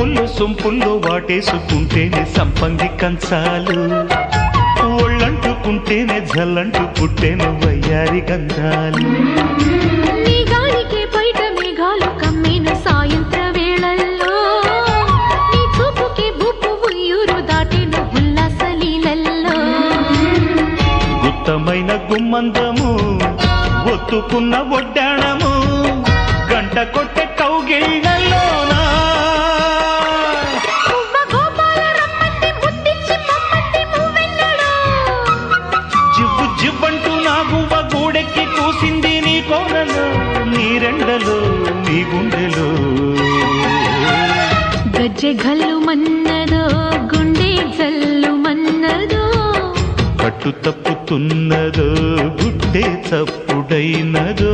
వంపుల్లో సొంపుల్లో వాటేసుకుంటేనే సంపంగి కంచాలు, ఒళ్ళంటుకుంటేనే జల్లంటు పుట్టేను వయ్యారి గంధాలు. నీ గాలికే బయట మేఘాలు కమ్మేను సాయంత్ర వేళల్లో, నీ చూపుకే బుప్పు ఉయ్యూరు దాటేను ఉల్లాస లీలల్లో. గుత్తమైన గుమ్మందము ఒత్తుకున్న ఒడ్డాణము గంట కొట్టే కౌగిళ్ళలోనా జివ్వు జివ్వంటూ నా గువ్వ గూడెక్కి కూసింది నీ కోనలో, నీ రెండలో నీ గుండెలో. గజ్జె గల్లు మన్నదో గుండె జల్లు మన్నదో, పట్టు తప్పుతున్నదో గుడ్డే చప్పుడైనదో.